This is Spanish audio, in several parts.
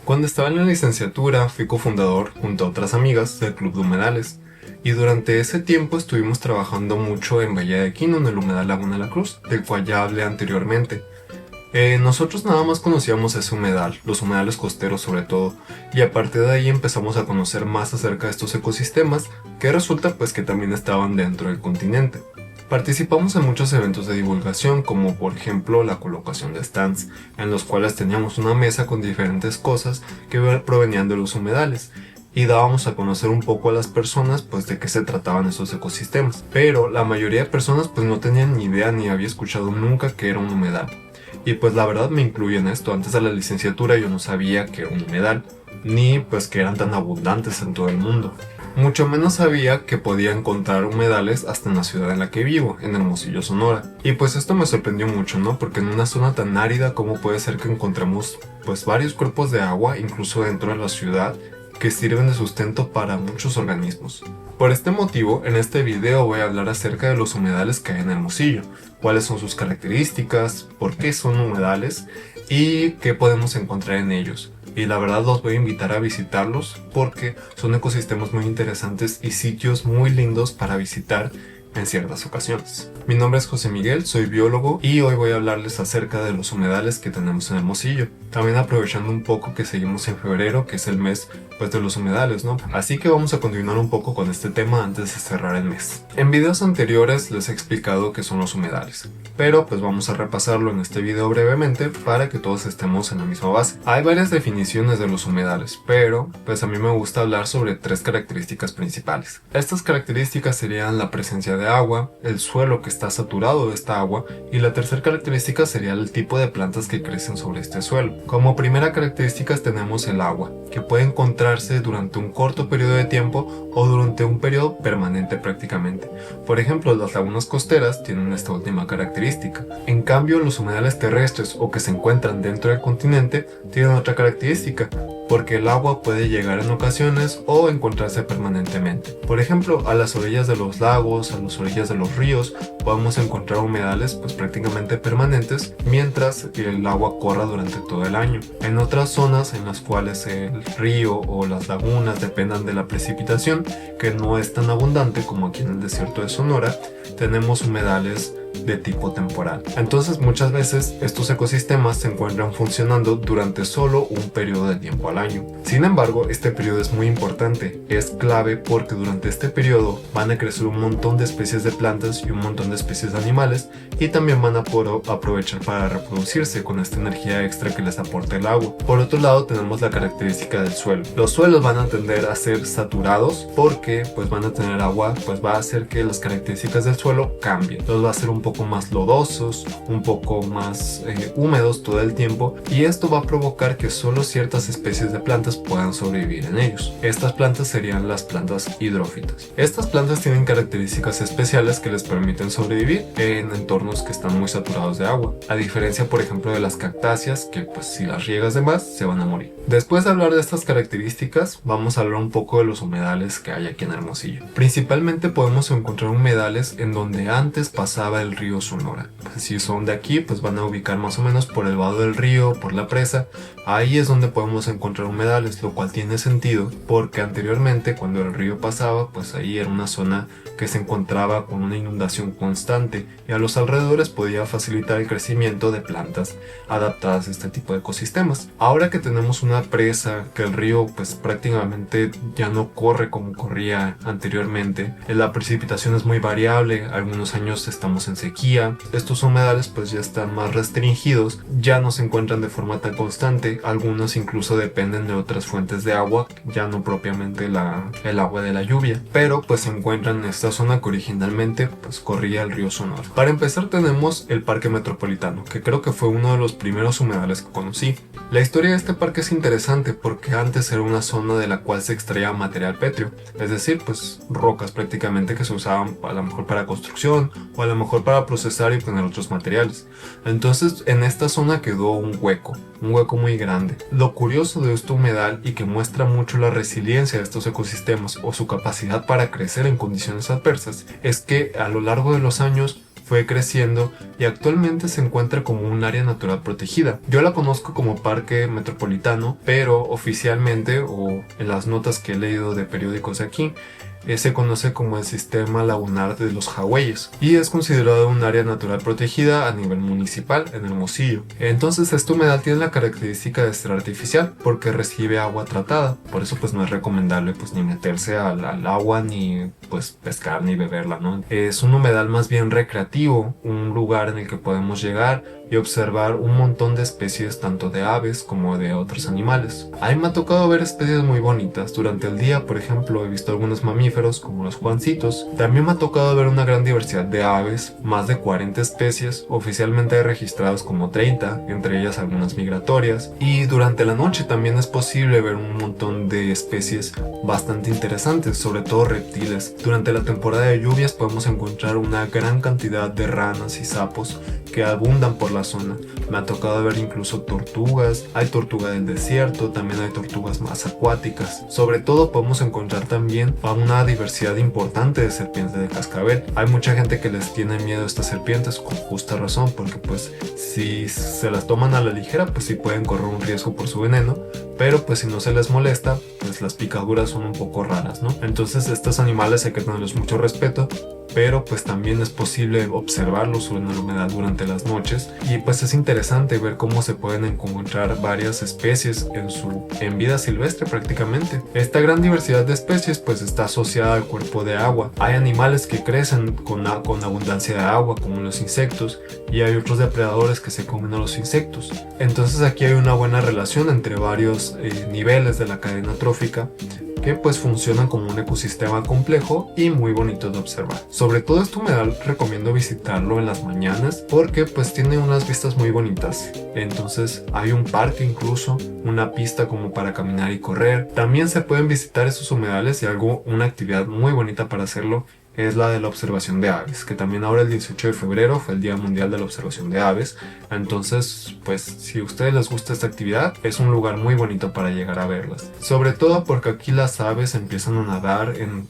Cuando estaba en la licenciatura fui cofundador junto a otras amigas del Club de Humedales y durante ese tiempo estuvimos trabajando mucho en Bahía de Quino, en el humedal Laguna La Cruz, del cual ya hablé anteriormente. Nosotros nada más conocíamos ese humedal, los humedales costeros sobre todo, y a partir de ahí empezamos a conocer más acerca de estos ecosistemas que resulta pues que también estaban dentro del continente. Participamos en muchos eventos de divulgación, como por ejemplo la colocación de stands, en los cuales teníamos una mesa con diferentes cosas que provenían de los humedales, y dábamos a conocer un poco a las personas pues de qué se trataban esos ecosistemas. Pero la mayoría de personas pues no tenían ni idea ni había escuchado nunca que era un humedal. Y pues la verdad me incluyo en esto, antes de la licenciatura yo no sabía que era un humedal, ni pues que eran tan abundantes en todo el mundo. Mucho menos sabía que podía encontrar humedales hasta en la ciudad en la que vivo, en Hermosillo, Sonora. Y pues esto me sorprendió mucho, ¿no? Porque en una zona tan árida, ¿cómo puede ser que encontremos pues varios cuerpos de agua, incluso dentro de la ciudad, que sirven de sustento para muchos organismos? Por este motivo, en este video voy a hablar acerca de los humedales que hay en Hermosillo, cuáles son sus características, por qué son humedales y qué podemos encontrar en ellos. Y la verdad los voy a invitar a visitarlos porque son ecosistemas muy interesantes y sitios muy lindos para visitar en ciertas ocasiones. Mi nombre es José Miguel, soy biólogo y hoy voy a hablarles acerca de los humedales que tenemos en Hermosillo. También aprovechando un poco que seguimos en febrero, que es el mes pues de los humedales, ¿no? Así que vamos a continuar un poco con este tema antes de cerrar el mes. En videos anteriores les he explicado qué son los humedales, pero pues vamos a repasarlo en este video brevemente para que todos estemos en la misma base. Hay varias definiciones de los humedales, pero pues a mí me gusta hablar sobre tres características principales. Estas características serían la presencia de agua, el suelo que está saturado de esta agua y la tercera característica sería el tipo de plantas que crecen sobre este suelo. Como primera característica tenemos el agua, que puede encontrarse durante un corto periodo de tiempo o durante un periodo permanente prácticamente. Por ejemplo, las lagunas costeras tienen esta última característica. En cambio, los humedales terrestres o que se encuentran dentro del continente tienen otra característica, porque el agua puede llegar en ocasiones o encontrarse permanentemente. Por ejemplo, a las orillas de los lagos, a las orillas de los ríos, podemos encontrar humedales pues prácticamente permanentes mientras el agua corra durante todo el año. En otras zonas en las cuales el río o las lagunas dependan de la precipitación, que no es tan abundante como aquí en el desierto de Sonora, tenemos humedales de tipo temporal. Entonces muchas veces estos ecosistemas se encuentran funcionando durante solo un periodo de tiempo al año. Sin embargo, este periodo es muy importante, es clave porque durante este periodo van a crecer un montón de especies de plantas y un montón de especies de animales y también van a poder aprovechar para reproducirse con esta energía extra que les aporta el agua. Por otro lado tenemos la característica del suelo. Los suelos van a tender a ser saturados porque pues van a tener agua, pues va a hacer que las características del suelo cambien. Entonces va a ser un poco más lodosos, un poco más húmedos todo el tiempo y esto va a provocar que solo ciertas especies de plantas puedan sobrevivir en ellos. Estas plantas serían las plantas hidrófitas. Estas plantas tienen características especiales que les permiten sobrevivir en entornos que están muy saturados de agua, a diferencia por ejemplo de las cactáceas que pues si las riegas de más se van a morir. Después de hablar de estas características vamos a hablar un poco de los humedales que hay aquí en Hermosillo. Principalmente podemos encontrar humedales en donde antes pasaba el río Sonora. Si son de aquí pues van a ubicar más o menos por el vado del río, por la presa. Ahí es donde podemos encontrar humedales, lo cual tiene sentido porque anteriormente cuando el río pasaba pues ahí era una zona que se encontraba con una inundación constante y a los alrededores podía facilitar el crecimiento de plantas adaptadas a este tipo de ecosistemas. Ahora que tenemos una presa, que el río pues prácticamente ya no corre como corría anteriormente, la precipitación es muy variable, algunos años estamos en sequía, estos humedales pues ya están más restringidos, ya no se encuentran de forma tan constante, algunos incluso dependen de otras fuentes de agua, ya no propiamente el agua de la lluvia, pero pues se encuentran en esta zona que originalmente pues corría el río Sonora. Para empezar tenemos el Parque Metropolitano, que creo que fue uno de los primeros humedales que conocí. La historia de este parque es interesante porque antes era una zona de la cual se extraía material pétreo, es decir, pues rocas prácticamente que se usaban a lo mejor para construcción o a lo mejor para procesar y obtener otros materiales. Entonces en esta zona quedó un hueco muy grande. Lo curioso de este humedal y que muestra mucho la resiliencia de estos ecosistemas o su capacidad para crecer en condiciones adversas es que a lo largo de los años fue creciendo y actualmente se encuentra como un área natural protegida. Yo la conozco como Parque Metropolitano, pero oficialmente, o en las notas que he leído de periódicos de aquí, se conoce como el Sistema Lagunar de los Jagüeyes y es considerado un área natural protegida a nivel municipal en Hermosillo. Entonces este humedal tiene la característica de ser artificial porque recibe agua tratada, por eso pues no es recomendable pues ni meterse al agua ni pues pescar ni beberla, ¿no? Es un humedal más bien recreativo, un lugar en el que podemos llegar y observar un montón de especies tanto de aves como de otros animales. A mí me ha tocado ver especies muy bonitas. Durante el día, por ejemplo, he visto algunos mamíferos como los juancitos. También me ha tocado ver una gran diversidad de aves, más de 40 especies, oficialmente hay registrados como 30, entre ellas algunas migratorias. Y durante la noche también es posible ver un montón de especies bastante interesantes, sobre todo reptiles. Durante la temporada de lluvias podemos encontrar una gran cantidad de ranas y sapos que abundan por la zona. Me ha tocado ver incluso tortugas, hay tortuga del desierto, también hay tortugas más acuáticas. Sobre todo podemos encontrar también a una diversidad importante de serpientes de cascabel. Hay mucha gente que les tiene miedo a estas serpientes con justa razón, porque pues si se las toman a la ligera pues sí pueden correr un riesgo por su veneno, pero pues si no se les molesta pues las picaduras son un poco raras, ¿no? Entonces estos animales hay que tenerles mucho respeto, pero pues también es posible observarlos en la humedad durante las noches y pues es interesante ver cómo se pueden encontrar varias especies en vida silvestre prácticamente. Esta gran diversidad de especies pues está asociada al cuerpo de agua. Hay animales que crecen con abundancia de agua como los insectos y hay otros depredadores que se comen a los insectos. Entonces aquí hay una buena relación entre varios niveles de la cadena trófica que pues funcionan como un ecosistema complejo y muy bonito de observar. Sobre todo este humedal recomiendo visitarlo en las mañanas porque pues tiene unas vistas muy bonitas. Entonces hay un parque, incluso una pista como para caminar y correr. También se pueden visitar esos humedales y una actividad muy bonita para hacerlo es la de la observación de aves, que también ahora el 18 de febrero fue el Día Mundial de la Observación de Aves. Entonces, pues si a ustedes les gusta esta actividad, es un lugar muy bonito para llegar a verlas. Sobre todo porque aquí las aves empiezan a nadar en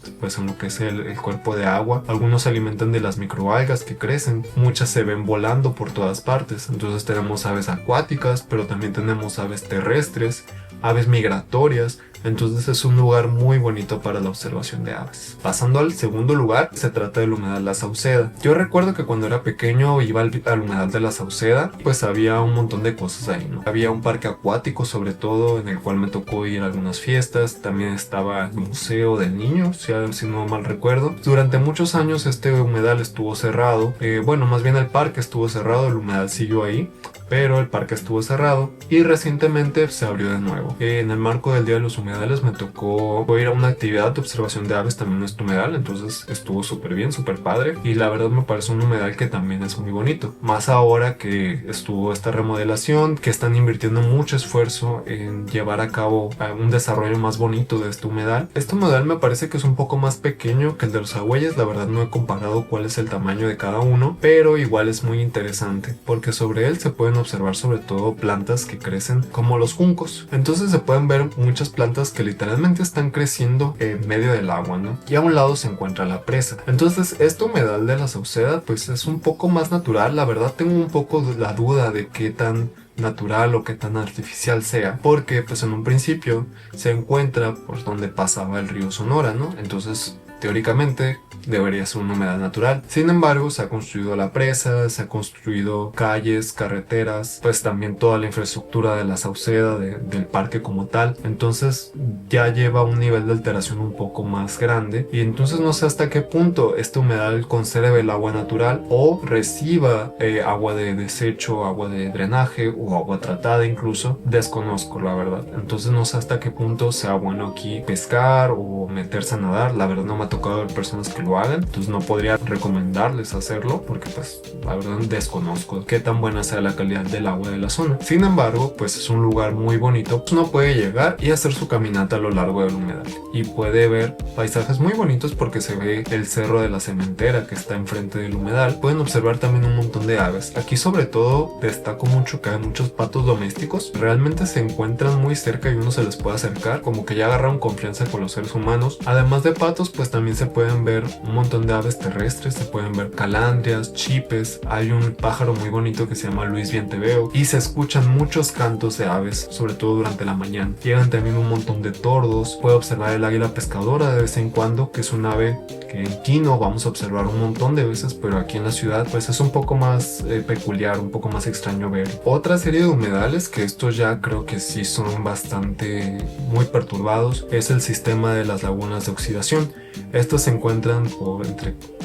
lo que es el cuerpo de agua. Algunos se alimentan de las microalgas que crecen, muchas se ven volando por todas partes. Entonces tenemos aves acuáticas, pero también tenemos aves terrestres, aves migratorias. Entonces es un lugar muy bonito para la observación de aves. Pasando al segundo lugar, se trata del humedal La Sauceda. Yo recuerdo que cuando era pequeño iba al humedal de La Sauceda, pues había un montón de cosas ahí, ¿no? Había un parque acuático sobre todo, en el cual me tocó ir a algunas fiestas. También estaba el museo del niño, si no mal recuerdo. Durante muchos años este humedal estuvo cerrado. Más bien el parque estuvo cerrado, el humedal siguió ahí, pero el parque estuvo cerrado y recientemente se abrió de nuevo. En el marco del Día de los Humedales me tocó ir a una actividad de observación de aves también en este humedal, entonces estuvo súper bien, súper padre y la verdad me parece un humedal que también es muy bonito, más ahora que estuvo esta remodelación, que están invirtiendo mucho esfuerzo en llevar a cabo un desarrollo más bonito de este humedal. Este humedal me parece que es un poco más pequeño que el de los Jagüeyes, la verdad no he comparado cuál es el tamaño de cada uno, pero igual es muy interesante porque sobre él se pueden observar sobre todo plantas que crecen como los juncos. Entonces se pueden ver muchas plantas que literalmente están creciendo en medio del agua, ¿no? Y a un lado se encuentra la presa. Entonces este humedal de La Sauceda pues es un poco más natural. La verdad tengo un poco la duda de qué tan natural o qué tan artificial sea, porque pues en un principio se encuentra por donde pasaba el río Sonora, ¿no? Entonces teóricamente debería ser un humedal natural. Sin embargo, se ha construido la presa, se ha construido calles, carreteras, pues también toda la infraestructura de La Sauceda, del parque como tal. Entonces ya lleva un nivel de alteración un poco más grande y entonces no sé hasta qué punto este humedal conserve el agua natural o reciba agua de desecho, agua de drenaje o agua tratada incluso. Desconozco la verdad. Entonces no sé hasta qué punto sea bueno aquí pescar o meterse a nadar. La verdad no me ha tocado ver personas que lo hagan, entonces no podría recomendarles hacerlo porque pues la verdad desconozco qué tan buena sea la calidad del agua de la zona. Sin embargo, pues es un lugar muy bonito, pues uno puede llegar y hacer su caminata a lo largo del humedal y puede ver paisajes muy bonitos porque se ve el cerro de la cementera que está enfrente del humedal. Pueden observar también un montón de aves. Aquí sobre todo destaco mucho que hay muchos patos domésticos, realmente se encuentran muy cerca y uno se les puede acercar, como que ya agarraron confianza con los seres humanos. Además de patos, pues también se pueden ver un montón de aves terrestres, se pueden ver calandrias, chipes, hay un pájaro muy bonito que se llama Luis Vienteveo y se escuchan muchos cantos de aves, sobre todo durante la mañana. Llegan también un montón de tordos, puede observar el águila pescadora de vez en cuando, que es un ave que en Quino vamos a observar un montón de veces, pero aquí en la ciudad pues es un poco más peculiar, un poco más extraño ver. Otra serie de humedales, que estos ya creo que sí son bastante muy perturbados, es el sistema de las lagunas de oxidación. Estos se encuentran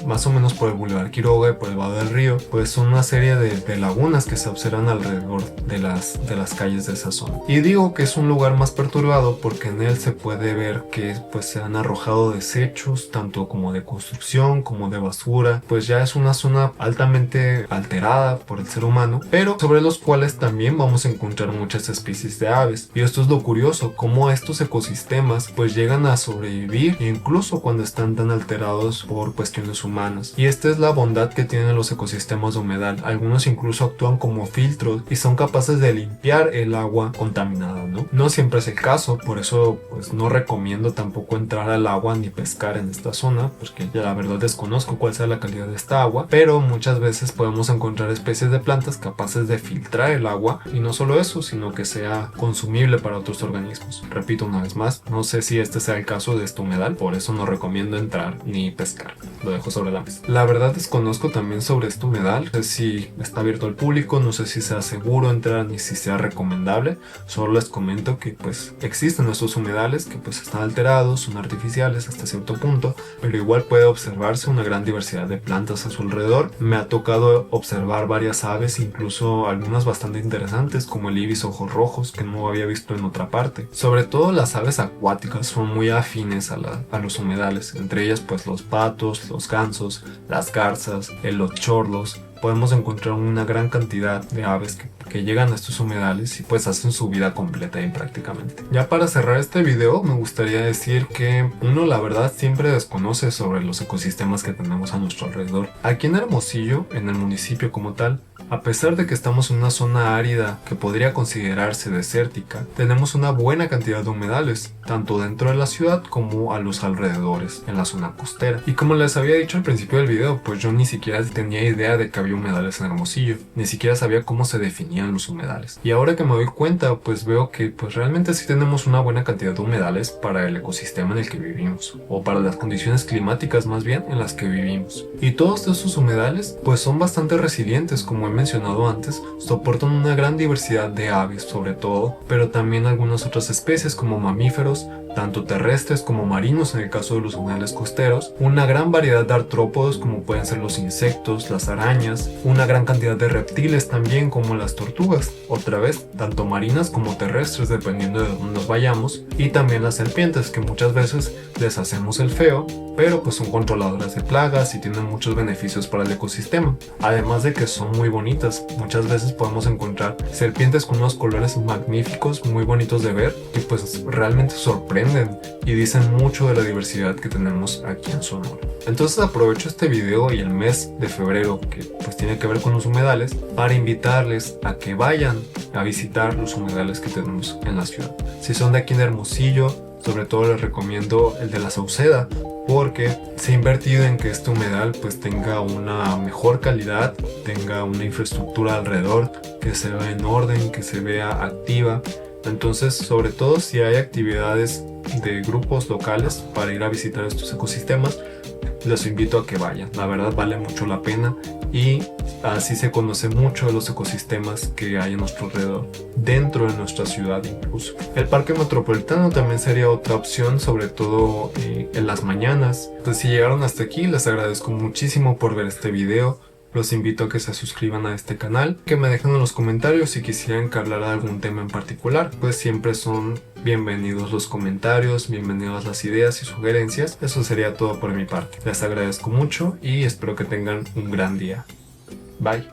más o menos por el Boulevard Quiroga y por el Vado del Río, pues son una serie de lagunas que se observan alrededor de las calles de esa zona. Y digo que es un lugar más perturbado porque en él se puede ver que pues se han arrojado desechos, tanto como de construcción como de basura, pues ya es una zona altamente alterada por el ser humano, pero sobre los cuales también vamos a encontrar muchas especies de aves. Y esto es lo curioso, cómo estos ecosistemas pues llegan a sobrevivir incluso cuando están tan alterados por cuestiones humanas. Y esta es la bondad que tienen los ecosistemas de humedal. Algunos incluso actúan como filtros y son capaces de limpiar el agua contaminada, ¿no? No siempre es el caso, por eso pues no recomiendo tampoco entrar al agua ni pescar en esta zona, porque ya la verdad desconozco cuál sea la calidad de esta agua, pero muchas veces podemos encontrar especies de plantas capaces de filtrar el agua, y no solo eso, sino que sea consumible para otros organismos. Repito una vez más, no sé si este sea el caso de este humedal, por eso no recomiendo entrar ni pescar. Lo dejo sobre la mesa. La verdad desconozco también sobre este humedal, no sé si está abierto al público, no sé si sea seguro entrar ni si sea recomendable. Solo les comento que pues existen estos humedales que pues están alterados, son artificiales hasta cierto punto, pero igual puede observarse una gran diversidad de plantas a su alrededor. Me ha tocado observar varias aves, incluso algunas bastante interesantes como el ibis ojos rojos, que no había visto en otra parte. Sobre todo las aves acuáticas son muy afines a los humedales, entre ellas pues los patos, los gansos, las garzas, los chorlos. Podemos encontrar una gran cantidad de aves que llegan a estos humedales y pues hacen su vida completa ahí prácticamente. Ya para cerrar este video me gustaría decir que uno la verdad siempre desconoce sobre los ecosistemas que tenemos a nuestro alrededor. Aquí en Hermosillo, en el municipio como tal, a pesar de que estamos en una zona árida que podría considerarse desértica, tenemos una buena cantidad de humedales, tanto dentro de la ciudad como a los alrededores, en la zona costera. Y como les había dicho al principio del video, pues yo ni siquiera tenía idea de que había humedales en Hermosillo, ni siquiera sabía cómo se definían los humedales. Y ahora que me doy cuenta, pues veo que pues realmente sí tenemos una buena cantidad de humedales para el ecosistema en el que vivimos, o para las condiciones climáticas más bien en las que vivimos. Y todos estos humedales pues son bastante resilientes, como he mencionado antes, soportan una gran diversidad de aves sobre todo, pero también algunas otras especies como mamíferos, tanto terrestres como marinos en el caso de los humedales costeros, una gran variedad de artrópodos como pueden ser los insectos, las arañas, una gran cantidad de reptiles también como las tortugas, otra vez, tanto marinas como terrestres dependiendo de dónde nos vayamos, y también las serpientes que muchas veces les hacemos el feo, pero pues son controladoras de plagas y tienen muchos beneficios para el ecosistema, además de que son muy bonitas. Muchas veces podemos encontrar serpientes con unos colores magníficos, muy bonitos de ver, y pues realmente sorprenden y dicen mucho de la diversidad que tenemos aquí en Sonora. Entonces aprovecho este video y el mes de febrero, que pues tiene que ver con los humedales, para invitarles a que vayan a visitar los humedales que tenemos en la ciudad. Si son de aquí en Hermosillo, sobre todo les recomiendo el de la Sauceda, porque se ha invertido en que este humedal pues tenga una mejor calidad, tenga una infraestructura alrededor, que se vea en orden, que se vea activa. Entonces, sobre todo si hay actividades de grupos locales para ir a visitar estos ecosistemas, les invito a que vayan. La verdad vale mucho la pena y así se conoce mucho de los ecosistemas que hay a nuestro alrededor, dentro de nuestra ciudad incluso. El parque metropolitano también sería otra opción, sobre todo en las mañanas. Entonces, si llegaron hasta aquí, les agradezco muchísimo por ver este video. Los invito a que se suscriban a este canal, que me dejen en los comentarios si quisieran que hablara de algún tema en particular, pues siempre son bienvenidos los comentarios, bienvenidas las ideas y sugerencias. Eso sería todo por mi parte. Les agradezco mucho y espero que tengan un gran día. Bye.